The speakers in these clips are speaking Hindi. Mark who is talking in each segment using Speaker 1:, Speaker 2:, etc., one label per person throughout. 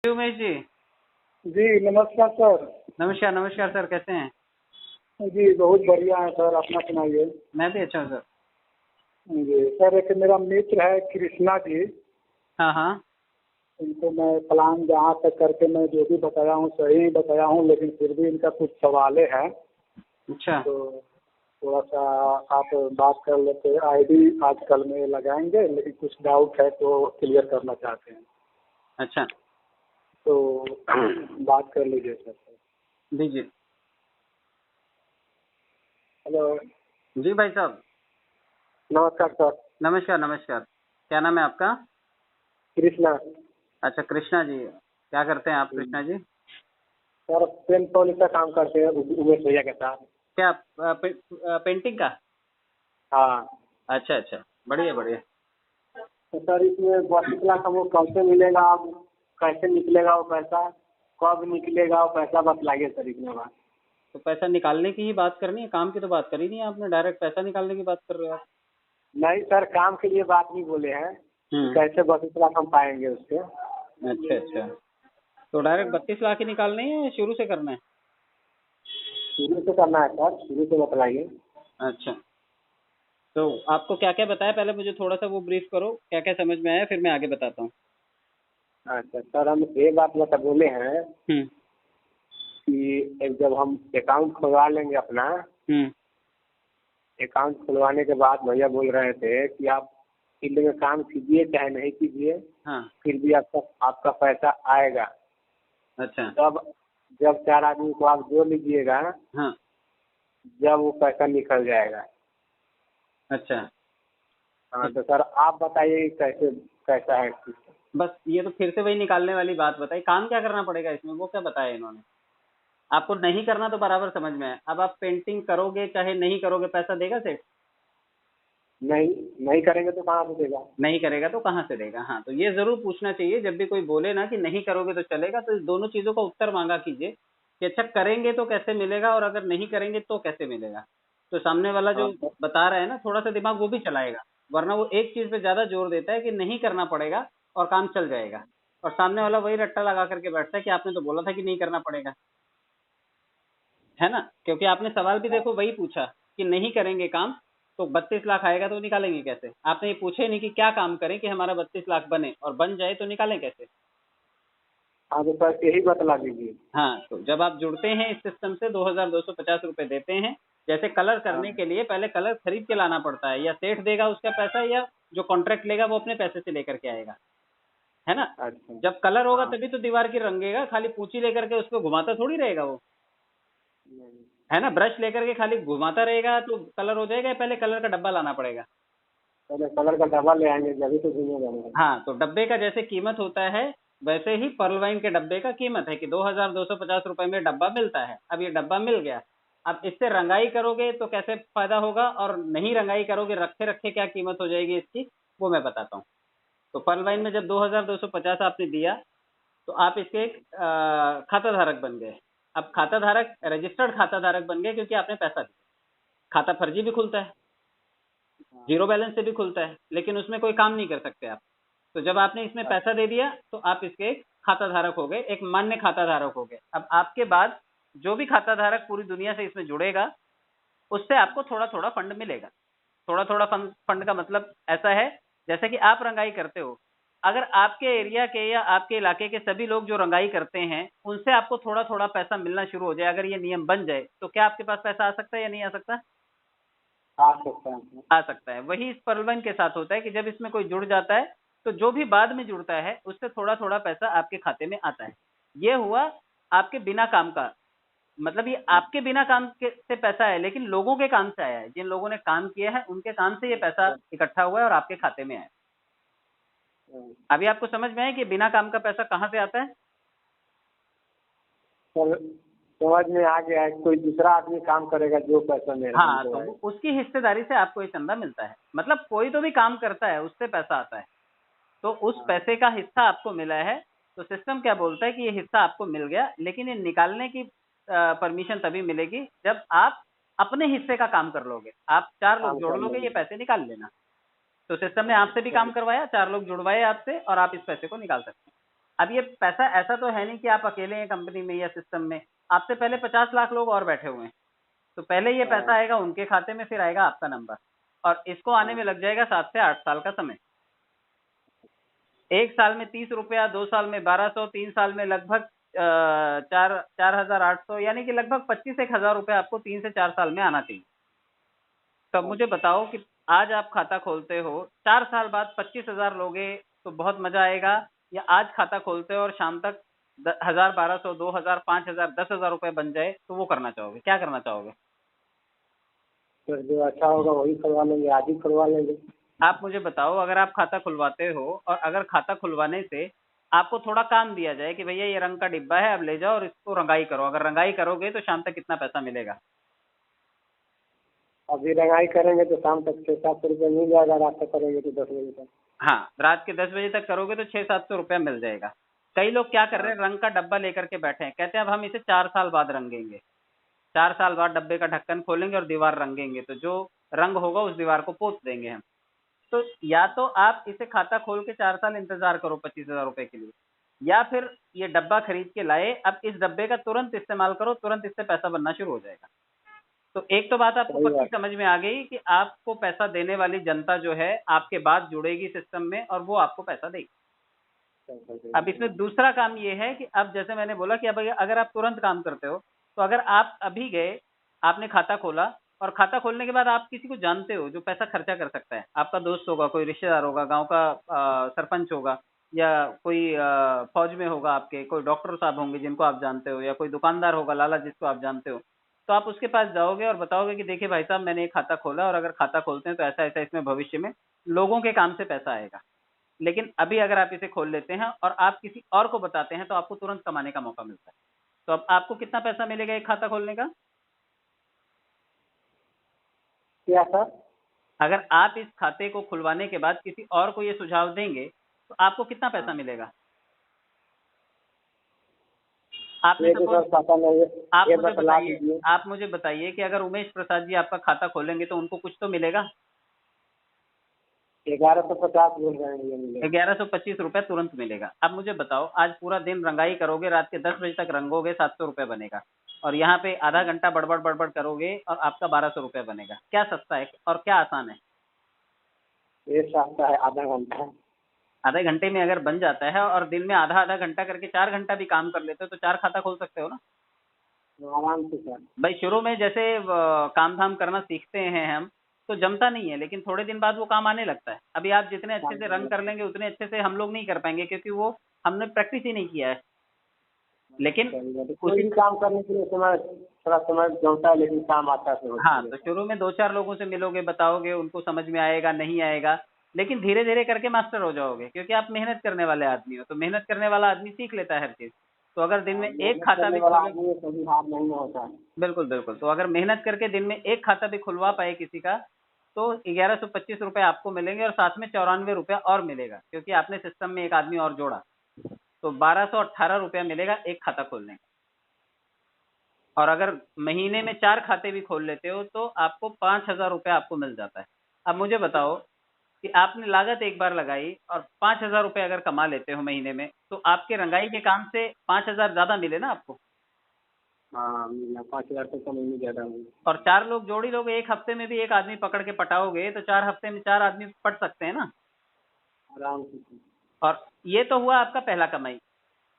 Speaker 1: उमेश जी।
Speaker 2: जी नमस्कार सर।
Speaker 1: नमस्कार नमस्कार सर, कैसे हैं?
Speaker 2: जी बहुत बढ़िया है सर, अपना सुनाइए।
Speaker 1: मैं भी अच्छा हूँ सर।
Speaker 2: जी सर, एक मेरा मित्र है कृष्णा जी।
Speaker 1: हाँ हाँ।
Speaker 2: इनको मैं प्लान जहाँ तक करके मैं जो भी बताया हूँ सही ही बताया हूँ, लेकिन फिर भी इनका कुछ सवालें हैं।
Speaker 1: अच्छा
Speaker 2: तो थोड़ा सा आप बात कर लेते। आईडी आजकल में लगाएंगे, लेकिन कुछ डाउट है तो क्लियर करना चाहते हैं।
Speaker 1: अच्छा।
Speaker 2: तो बात कर लीजिए सर।
Speaker 1: दीजिए।
Speaker 2: हेलो।
Speaker 1: जी भाई साहब।
Speaker 2: नमस्कार सर।
Speaker 1: नमस्कार नमस्कार। क्या नाम है आपका?
Speaker 2: कृष्णा।
Speaker 1: अच्छा कृष्णा जी, क्या करते हैं आप Krishna ji?
Speaker 2: Sir pen polish का काम करते हैं उमेश भैया के साथ।
Speaker 1: क्या पेंटिंग का?
Speaker 2: हाँ।
Speaker 1: अच्छा अच्छा, बढ़िया बढ़िया।
Speaker 2: तो सर इसमें 32 लाख हमको कैसे मिलेगा? अब कैसे निकलेगा वो पैसा? कब निकलेगा वो पैसा बतलाइए सर इसमें बात।
Speaker 1: तो पैसा निकालने की ही बात करनी है, काम की तो बात करी नहीं है आपने, डायरेक्ट पैसा निकालने की बात कर रहे हो आप।
Speaker 2: नहीं सर, काम के लिए बात नहीं बोले हैं कि कैसे 32 लाख हम पाएंगे उसके।
Speaker 1: अच्छा अच्छा, तो डायरेक्ट 32 लाख ही निकालने हैं या शुरू से करना है?
Speaker 2: शुरू से करना है सर, शुरू से बतलाइए।
Speaker 1: अच्छा, तो आपको क्या क्या बताया, पहले मुझे थोड़ा सा वो ब्रीफ करो, क्या क्या समझ में आया, फिर मैं आगे बताता हूँ।
Speaker 2: अच्छा सर, हम ये बात मतलब बोले हैं
Speaker 1: हम्म
Speaker 2: कि एक जब हम अकाउंट खुलवा लेंगे अपना,
Speaker 1: हम्म।
Speaker 2: अकाउंट खुलवाने के बाद भैया बोल रहे थे कि आप फील्ड में काम कीजिए चाहे नहीं कीजिए,
Speaker 1: हाँ।
Speaker 2: फिर भी आपका आपका पैसा आएगा।
Speaker 1: अच्छा।
Speaker 2: तब जब 4 आदमी को आप जोड़ लीजिएगा,
Speaker 1: हाँ।
Speaker 2: जब वो पैसा निकल जाएगा।
Speaker 1: अच्छा,
Speaker 2: हाँ तो सर आप बताइए कैसे कैसा है।
Speaker 1: बस ये तो फिर से वही निकालने वाली बात बताई। काम क्या करना पड़ेगा इसमें, वो क्या बताया इन्होंने? आपको नहीं करना तो बराबर समझ में है। अब आप पेंटिंग करोगे चाहे नहीं करोगे, पैसा देगा सेठ?
Speaker 2: नहीं नहीं करेंगे तो कहाँ से देगा?
Speaker 1: नहीं करेगा तो कहाँ से देगा? हाँ, तो ये जरूर पूछना चाहिए जब भी कोई बोले ना कि नहीं करोगे तो चलेगा, तो इस दोनों चीजों का उत्तर मांगा कीजिए कि अच्छा करेंगे तो कैसे मिलेगा और अगर नहीं करेंगे तो कैसे मिलेगा। तो सामने वाला
Speaker 2: हाँ
Speaker 1: जो बता रहा है ना, थोड़ा सा दिमाग वो भी चलाएगा। वरना वो एक चीज पे ज्यादा जोर देता है कि नहीं करना पड़ेगा और काम चल जाएगा, और सामने वाला वही रट्टा लगा करके बैठता है कि आपने तो बोला था कि नहीं करना पड़ेगा, है ना? क्योंकि आपने सवाल भी देखो वही पूछा कि नहीं करेंगे काम तो 32 लाख आएगा, तो निकालेंगे कैसे? आपने ये पूछे नहीं कि क्या काम करें कि हमारा 32 लाख बने, और बन जाए तो निकालें कैसे।
Speaker 2: हाँ तो सर यही बतला दीजिए।
Speaker 1: हाँ, तो जब आप जुड़ते हैं इस सिस्टम से 2250 रुपये देते हैं। जैसे कलर
Speaker 2: हाँ।
Speaker 1: करने के लिए पहले कलर खरीद के लाना पड़ता है, या सेठ देगा उसका पैसा, या जो कॉन्ट्रैक्ट लेगा वो अपने पैसे से लेकर के आएगा, है ना?
Speaker 2: अच्छा।
Speaker 1: जब कलर होगा
Speaker 2: हाँ।
Speaker 1: तभी तो दीवार की रंगेगा, खाली पूंछी लेकर के उस पर घुमाता थोड़ी रहेगा वो,
Speaker 2: नहीं।
Speaker 1: है ना? ब्रश लेकर के खाली घुमाता रहेगा तो कलर हो जाएगा, या पहले कलर का डब्बा लाना पड़ेगा?
Speaker 2: पहले कलर का डब्बा ले आएंगे जभी तो घूमेगा नहीं।
Speaker 1: हाँ, तो डब्बे का जैसे कीमत होता है वैसे ही पर्ल वाइन के डब्बे का कीमत है कि 2250 रुपये में डब्बा मिलता है। अब ये डब्बा मिल गया, अब इससे रंगाई करोगे तो कैसे फायदा होगा, और नहीं रंगाई करोगे रखे रखे क्या कीमत हो जाएगी इसकी, वो मैं बताता हूँ। तो पर्ल वाइन में जब 2250 आपने दिया तो आप इसके एक खाता धारक बन गए। अब खाता धारक, रजिस्टर्ड खाता धारक बन गए क्योंकि आपने पैसा दिया। खाता फर्जी भी खुलता है, जीरो बैलेंस से भी खुलता है, लेकिन उसमें कोई काम नहीं कर सकते आप। तो जब आपने इसमें पैसा दे दिया तो आप इसके एक खाता धारक हो गए, एक मान्य खाता धारक हो गए। अब आपके बाद जो भी खाता धारक पूरी दुनिया से इसमें जुड़ेगा उससे आपको थोड़ा थोड़ा फंड मिलेगा। थोड़ा थोड़ा फंड, फंड का मतलब ऐसा है जैसे कि आप रंगाई करते हो, अगर आपके एरिया के या आपके इलाके के सभी लोग जो रंगाई करते हैं उनसे आपको थोड़ा थोड़ा पैसा मिलना शुरू हो जाए, अगर ये नियम बन जाए, तो क्या आपके पास पैसा आ सकता है या नहीं आ सकता?
Speaker 2: आ सकता है।
Speaker 1: आ सकता है। वही इस पर्ववन के साथ होता है कि जब इसमें कोई जुड़ जाता है तो जो भी बाद में जुड़ता है उससे थोड़ा थोड़ा पैसा आपके खाते में आता है। ये हुआ आपके बिना काम का, मतलब ये आपके बिना काम के से पैसा है, लेकिन लोगों के काम से आया है। जिन लोगों ने काम किया है उनके काम से ये पैसा इकट्ठा हुआ है और आपके खाते में आया। अभी आपको समझ में आया कि बिना काम का पैसा कहाँ से आता है?
Speaker 2: सर समझ में आ गया है, कोई दूसरा आदमी काम करेगा जो पैसा मेरा
Speaker 1: हाँ,
Speaker 2: हमको
Speaker 1: तो
Speaker 2: है।
Speaker 1: उसकी हिस्सेदारी से आपको ये चंदा मिलता है। मतलब कोई तो भी काम करता है उससे पैसा आता है, तो उस
Speaker 2: हाँ।
Speaker 1: पैसे का हिस्सा आपको मिला है। तो सिस्टम क्या बोलता है कि ये हिस्सा आपको मिल गया, लेकिन ये निकालने की परमिशन तभी मिलेगी जब आप अपने हिस्से का काम कर लोगे। आप 4 लोग
Speaker 2: काम
Speaker 1: जोड़
Speaker 2: कर
Speaker 1: लोगे, ये
Speaker 2: लेंगे।
Speaker 1: पैसे निकाल लेना। तो सिस्टम ने आपसे भी काम करवाया, 4 लोग जुड़वाए आपसे, और आप इस पैसे को निकाल सकते हैं। अब ये पैसा ऐसा तो है नहीं कि आप अकेले हैं कंपनी में या सिस्टम में, आपसे पहले 50 लाख लोग और बैठे हुए हैं। तो पहले ये पैसा आएगा उनके खाते में, फिर आएगा आपका नंबर, और इसको आने में लग जाएगा 7 से 8 साल का समय। 1 साल में 30 रुपया, 2 साल में 1200, 3 साल में लगभग 4,800, यानी कि लगभग 25,000 रुपये आपको 3 से 4 साल में आना चाहिए। तब मुझे बताओ कि आज आप खाता खोलते हो, 4 साल बाद 25,000 लोगे तो बहुत मजा आएगा, या आज खाता खोलते हो और शाम तक 1,000, 1,200, 2,000, 5,000, 10,000 रुपये बन जाए, तो वो करना चाहोगे? क्या करना चाहोगे?
Speaker 2: तो जो अच्छा होगा वही खुलवा लेंगे, आज ही खुलवा लेंगे।
Speaker 1: आप मुझे बताओ, अगर आप खाता खुलवाते हो और अगर खाता खुलवाने से आपको थोड़ा काम दिया जाए कि भैया ये रंग का डिब्बा है, अब ले जाओ और इसको रंगाई करो, अगर रंगाई करोगे तो शाम तक कितना पैसा मिलेगा?
Speaker 2: अभी रंगाई करेंगे तो शाम तक 600-700 रुपये मिल जाएगा, रात तक करेंगे तो 10 बजे तक।
Speaker 1: हाँ, रात के 10 बजे तक करोगे तो 600-700 रुपया मिल जाएगा। कई लोग क्या कर रहे हैं, रंग का डब्बा लेकर के बैठे हैं, कहते हैं अब हम इसे 4 साल बाद रंगेंगे, 4 साल बाद डब्बे का ढक्कन खोलेंगे और दीवार रंगेंगे, तो जो रंग होगा उस दीवार को पोत देंगे हम। तो या तो आप इसे खाता खोल के 4 साल इंतजार करो 25,000 रुपए के लिए, या फिर ये डब्बा खरीद के लाए, अब इस डब्बे का तुरंत इस्तेमाल करो, तुरंत इससे पैसा बनना शुरू हो जाएगा। तो एक तो बात आपको पक्की समझ में आ गई कि आपको पैसा देने वाली जनता जो है आपके बाद जुड़ेगी सिस्टम में और वो आपको पैसा देगी। अब इसमें दूसरा काम ये है कि अब जैसे मैंने बोला कि अब अगर आप तुरंत काम करते हो, तो अगर आप अभी गए, आपने खाता खोला और खाता खोलने के बाद आप किसी को जानते हो जो पैसा खर्चा कर सकता है, आपका दोस्त होगा, कोई रिश्तेदार होगा, गांव का सरपंच होगा, या कोई फौज में होगा आपके, कोई डॉक्टर साहब होंगे जिनको आप जानते हो, या कोई दुकानदार होगा लाला जिसको आप जानते हो, तो आप उसके पास जाओगे और बताओगे कि देखिए भाई साहब मैंने एक खाता खोला और अगर खाता खोलते हैं तो ऐसा ऐसा इसमें भविष्य में लोगों के काम से पैसा आएगा, लेकिन अभी अगर आप इसे खोल लेते हैं और आप किसी और को बताते हैं तो आपको तुरंत कमाने का मौका मिलता है। तो अब आपको कितना पैसा मिलेगा एक खाता खोलने का?
Speaker 2: क्या सर?
Speaker 1: अगर आप इस खाते को खुलवाने के बाद किसी और को ये सुझाव देंगे तो आपको कितना पैसा मिलेगा? आपने आप मुझे बताइए कि अगर उमेश प्रसाद जी आपका खाता खोलेंगे तो उनको कुछ तो मिलेगा?
Speaker 2: 1150 मिल जाएंगे।
Speaker 1: 1125 रुपये तुरंत मिलेगा। अब मुझे बताओ, आज पूरा दिन रंगाई करोगे, रात के 10 बजे तक रंगोगे, 700 रुपये बनेगा, और यहाँ पे आधा घंटा बड़बड़ बड़बड़ करोगे और आपका 1200 रुपये बनेगा। क्या सस्ता है और क्या आसान है?
Speaker 2: ये सस्ता है, आधा घंटा।
Speaker 1: आधे घंटे में अगर बन जाता है और दिन में आधा आधा घंटा करके 4 घंटा भी काम कर लेते हो तो 4 खाता खोल सकते हो ना
Speaker 2: आराम से सर।
Speaker 1: भाई। शुरू में जैसे काम धाम करना सीखते हैं हम तो जमता नहीं है, लेकिन थोड़े दिन बाद वो काम आने लगता है। अभी आप जितने अच्छे से रंग कर लेंगे उतने अच्छे से हम लोग नहीं कर पाएंगे, क्योंकि वो हमने प्रैक्टिस ही नहीं किया है। लेकिन
Speaker 2: कोई भी काम करने के लिए थोड़ा समय जमता है, लेकिन काम आता है।
Speaker 1: हाँ, तो शुरू में 2-4 लोगों से मिलोगे, बताओगे, उनको समझ में आएगा नहीं आएगा, लेकिन धीरे धीरे करके मास्टर हो जाओगे, क्योंकि आप मेहनत करने वाले आदमी हो। तो मेहनत करने वाला आदमी सीख लेता है हर चीज। तो अगर दिन में एक खाता भी बिल्कुल बिल्कुल, तो अगर मेहनत करके दिन में एक खाता भी खुलवा पाए किसी का तो 1125 रुपये आपको मिलेंगे, और साथ में 94 रुपया और मिलेगा क्योंकि आपने सिस्टम में एक आदमी और जोड़ा, तो 1218 रुपया मिलेगा एक खाता खोलने का। और अगर महीने में 4 खाते भी खोल लेते हो तो आपको 5,000 रुपया आपको मिल जाता है। अब मुझे बताओ कि आपने लागत एक बार लगाई और 5,000 रुपये अगर कमा लेते हो महीने में, तो आपके रंगाई के काम से 5,000 ज्यादा मिले ना आपको।
Speaker 2: हाँ, 5,000 तो कम ही ज्यादा।
Speaker 1: और 4 लोग जोड़ी लोगे, एक हफ्ते में भी एक आदमी पकड़ के पटाओगे तो 4 हफ्ते में 4 आदमी पट सकते हैं ना
Speaker 2: आराम से।
Speaker 1: और ये तो हुआ आपका पहला कमाई।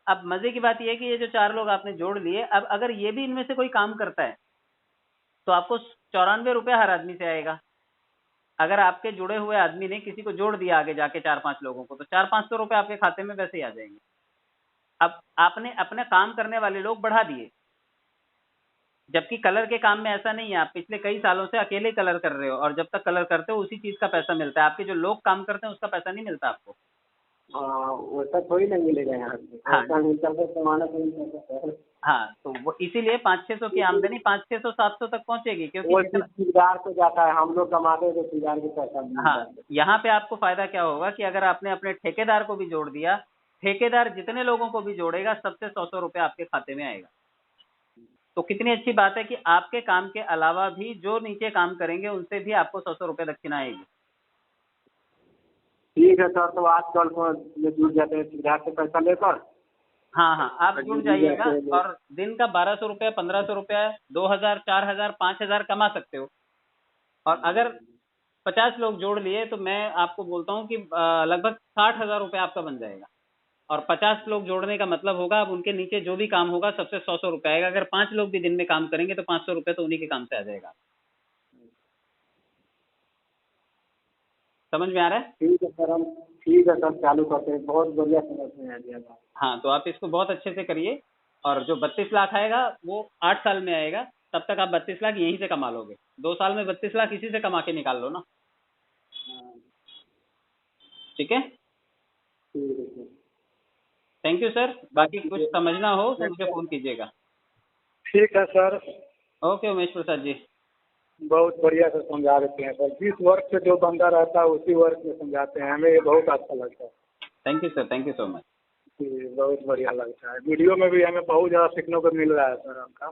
Speaker 1: अब मजे की बात यह है कि ये जो 4 लोग आपने जोड़ लिए, अब अगर ये भी इनमें से कोई काम करता है तो आपको 94 रुपया हर आदमी से आएगा। अगर आपके जुड़े हुए आदमी ने किसी को जोड़ दिया आगे जाके 4-5 लोगों को, तो 400-500 रुपये आपके खाते में वैसे ही आ जाएंगे। अब आपने अपने काम करने वाले लोग बढ़ा दिए, जबकि कलर के काम में ऐसा नहीं है। आप पिछले कई सालों से अकेले कलर कर रहे हो और जब तक कलर करते हो उसी चीज का पैसा मिलता है। आपके जो लोग काम करते हैं उसका पैसा नहीं मिलता आपको।
Speaker 2: वैसा थोड़ी नहीं मिलेगा यहाँ पे।
Speaker 1: हाँ
Speaker 2: तो
Speaker 1: हाँ, तो वो इसीलिए 500-600 की आमदनी 500-600-700 तक पहुंचेगी, क्योंकि
Speaker 2: वो ठेकेदार को जाता है, हम लोग कमाते हैं तो ठेकेदार को पैसा।
Speaker 1: हाँ, यहाँ पे आपको फायदा क्या होगा कि अगर आपने अपने ठेकेदार को भी जोड़ दिया, ठेकेदार जितने लोगों को भी जोड़ेगा सबसे 100-100 रुपये आपके खाते में आएगा। तो कितनी अच्छी बात है कि आपके काम के अलावा भी जो नीचे काम करेंगे उनसे भी आपको 100-100 रुपये दक्षिणा आएगी।
Speaker 2: ठीक है सर, तो आज कल को जुड़ जाते हैं ठेकेदार से पैसा लेकर।
Speaker 1: हाँ हाँ, आप जुड़ जाइएगा और दिन का 1200 रुपया, 1500 रुपया, 2000, 4000, 5000 कमा सकते हो। और अगर 50 लोग जोड़ लिए तो मैं आपको बोलता हूँ कि लगभग 60,000 रुपया आपका बन जाएगा। और 50 लोग जोड़ने का मतलब होगा, अब उनके नीचे जो भी काम होगा सबसे 100 रुपया आएगा। अगर 5 लोग भी दिन में काम करेंगे तो 500 रुपये तो उन्हीं के काम से आ जाएगा। समझ में आ रहा है?
Speaker 2: ठीक है सर, चालू करते हैं। बहुत बढ़िया समझ में आ गया बात।
Speaker 1: हाँ, तो आप इसको बहुत अच्छे से करिए। और जो 32 लाख आएगा वो 8 साल में आएगा, तब तक आप 32 लाख यहीं से कमा लोगे। 2 साल में 32 लाख इसी से कमा के निकाल लो ना। ठीक है,
Speaker 2: ठीक है सर।
Speaker 1: Thank you sir. बाकी कुछ समझना हो तो मुझे फ़ोन कीजिएगा।
Speaker 2: ठीक है सर।
Speaker 1: ओके उमेश प्रसाद जी।
Speaker 2: बहुत बढ़िया से समझा देते हैं सर। जिस वर्ग से जो बंदा रहता है उसी वर्ग में समझाते हैं, हमें ये बहुत अच्छा लगता है।
Speaker 1: Thank you sir, thank you so much.
Speaker 2: जी, बहुत बढ़िया लगता है। वीडियो में भी हमें बहुत ज़्यादा सीखने को मिल रहा है सर आपका।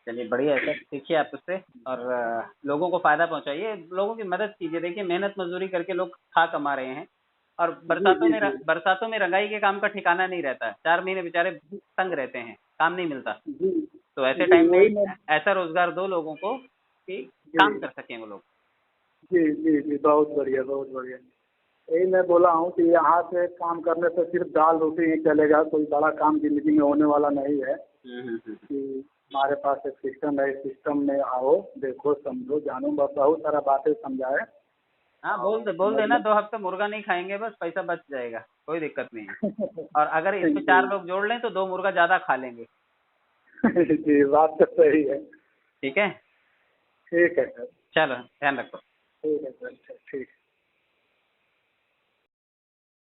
Speaker 1: चलिए बढ़िया है सर, सीखिए आप उससे और लोगों को फ़ायदा पहुंचाइए, लोगों की मदद कीजिए। देखिए मेहनत मजदूरी करके लोग खा कमा रहे हैं और बरसातों में रंगाई के काम का ठिकाना नहीं रहता है। 4 महीने बेचारे तंग रहते हैं, काम नहीं मिलता।
Speaker 2: जी
Speaker 1: तो ऐसे
Speaker 2: जी,
Speaker 1: टाइम
Speaker 2: वही
Speaker 1: में
Speaker 2: मैं
Speaker 1: ऐसा रोजगार दो लोगों को कि
Speaker 2: जी
Speaker 1: काम कर सकें वो लोग।
Speaker 2: जी जी जी, बहुत बढ़िया बहुत बढ़िया। यही मैं बोला हूँ कि यहाँ से काम करने से सिर्फ दाल रोटी ही चलेगा, कोई बड़ा काम जिंदगी में होने वाला नहीं है। कि हमारे पास एक सिस्टम है, इस सिस्टम में आओ, देखो, समझो, जानो, बस बहुत सारा बातें समझाए।
Speaker 1: हाँ, बोल देना 2 हफ्ते मुर्गा नहीं खाएंगे, बस पैसा बच जाएगा, कोई दिक्कत नहीं है। और अगर इसमें 4 लोग जोड़ लें तो 2 मुर्गा ज्यादा खा लेंगे।
Speaker 2: जी, बात तो सही है।
Speaker 1: ठीक है,
Speaker 2: ठीक है सर।
Speaker 1: चलो ध्यान रखो।
Speaker 2: ठीक है सर, ठीक।